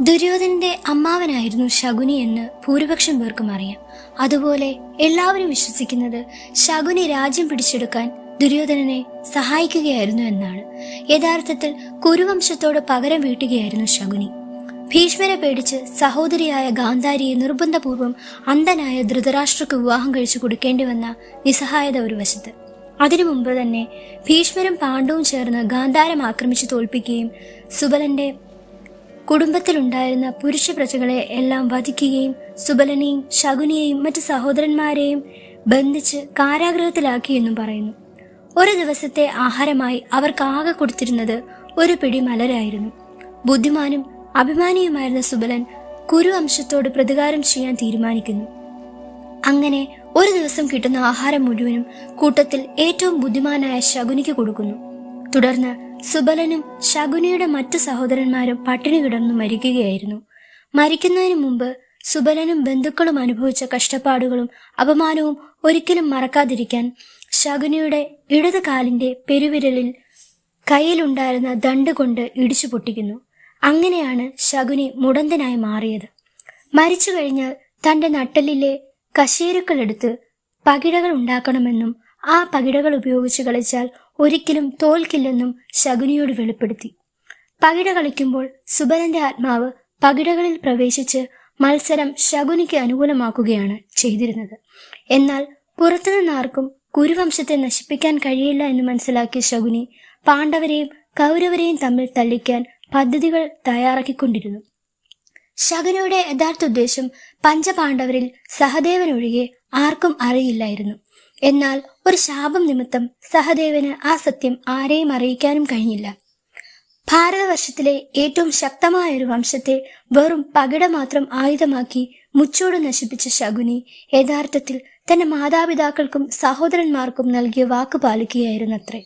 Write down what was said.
ദുര്യോധനന്റെ അമ്മാവനായിരുന്നു ശകുനി എന്ന് ഭൂരിപക്ഷം പേർക്കും അറിയാം. അതുപോലെ എല്ലാവരും വിശ്വസിക്കുന്നത് ശകുനി രാജ്യം പിടിച്ചെടുക്കാൻ ദുര്യോധനനെ സഹായിക്കുകയായിരുന്നു എന്നാണ്. യഥാർത്ഥത്തിൽ കുരുവംശത്തോട് പകരം വീട്ടുകയായിരുന്നു ശകുനി. ഭീഷ്മരെ പേടിച്ച് സഹോദരിയായ ഗാന്ധാരിയെ നിർബന്ധപൂർവം അന്ധനായ ധൃതരാഷ്ട്രക്ക് വിവാഹം കഴിച്ചു കൊടുക്കേണ്ടി വന്ന നിസ്സഹായത ഒരു വശത്ത്. അതിനു മുമ്പ് തന്നെ ഭീഷ്മരും പാണ്ഡവും ചേർന്ന് ഗാന്ധാരം ആക്രമിച്ച് തോൽപ്പിക്കുകയും സുബലന്റെ കുടുംബത്തിലുണ്ടായിരുന്ന പുരുഷ പ്രജകളെ എല്ലാം വധിക്കുകയും സുബലനെയും ശകുനിയെയും മറ്റു സഹോദരന്മാരെയും ബന്ധിച്ച് കാരാഗൃഹത്തിലാക്കിയെന്നും പറയുന്നു. ഒരു ദിവസത്തെ ആഹാരമായി അവർക്കാകെ കൊടുത്തിരുന്നത് ഒരു പിടി മലരായിരുന്നു. ബുദ്ധിമാനും അഭിമാനിയുമായിരുന്ന സുബലൻ കുരുവംശത്തോട് പ്രതികാരം ചെയ്യാൻ തീരുമാനിക്കുന്നു. അങ്ങനെ ഒരു ദിവസം കിട്ടുന്ന ആഹാരം മുഴുവനും കൂട്ടത്തിൽ ഏറ്റവും ബുദ്ധിമാനായ ശകുനിക്ക് കൊടുക്കുന്നു. തുടർന്ന് സുബലനും ശകുനിയുടെ മറ്റു സഹോദരന്മാരും പട്ടിണി കിടന്നു മരിക്കുകയായിരുന്നു. മരിക്കുന്നതിന് മുമ്പ് സുബലനും ബന്ധുക്കളും അനുഭവിച്ച കഷ്ടപ്പാടുകളും അപമാനവും ഒരിക്കലും മറക്കാതിരിക്കാൻ ശകുനിയുടെ ഇടത് കാലിന്റെ പെരുവിരലിൽ കയ്യിലുണ്ടായിരുന്ന ദണ്ട് കൊണ്ട് ഇടിച്ചു പൊട്ടിക്കുന്നു. അങ്ങനെയാണ് ശകുനി മുടന്തനായി മാറിയത്. മരിച്ചു കഴിഞ്ഞാൽ തന്റെ നട്ടലിലെ കശേരുക്കളെടുത്ത് പകിടകൾ ഉണ്ടാക്കണമെന്നും ആ പകിടകൾ ഉപയോഗിച്ച് കളിച്ചാൽ ഒരിക്കലും തോൽക്കില്ലെന്നും ശകുനിയോട് വെളിപ്പെടുത്തി. പകിട കളിക്കുമ്പോൾ സുബലന്റെ ആത്മാവ് പകിടകളിൽ പ്രവേശിച്ച് മത്സരം ശകുനിക്ക് അനുകൂലമാക്കുകയാണ് ചെയ്തിരുന്നത്. എന്നാൽ പുറത്തുനിന്നാർക്കും കുരുവംശത്തെ നശിപ്പിക്കാൻ കഴിയില്ല എന്ന് മനസ്സിലാക്കിയ ശകുനി പാണ്ഡവരെയും കൗരവരെയും തമ്മിൽ തല്ലിക്കാൻ പദ്ധതികൾ തയ്യാറാക്കിക്കൊണ്ടിരുന്നു. ശകുനിയുടെ യഥാർത്ഥ ഉദ്ദേശം പഞ്ചപാണ്ഡവരിൽ സഹദേവനൊഴികെ ആർക്കും അറിയില്ലായിരുന്നു. എന്നാൽ ഒരു ശാപം നിമിത്തം സഹദേവന് ആ സത്യം ആരെയും അറിയിക്കാനും കഴിഞ്ഞില്ല. ഭാരതവർഷത്തിലെ ഏറ്റവും ശക്തമായ ഒരു വംശത്തെ വെറും പകിട മാത്രം ആയുധമാക്കി മുച്ചോട് നശിപ്പിച്ച ശകുനി യഥാർത്ഥത്തിൽ തന്റെ മാതാപിതാക്കൾക്കും സഹോദരന്മാർക്കും നൽകിയ വാക്ക് പാലിക്കുകയായിരുന്നത്രേ.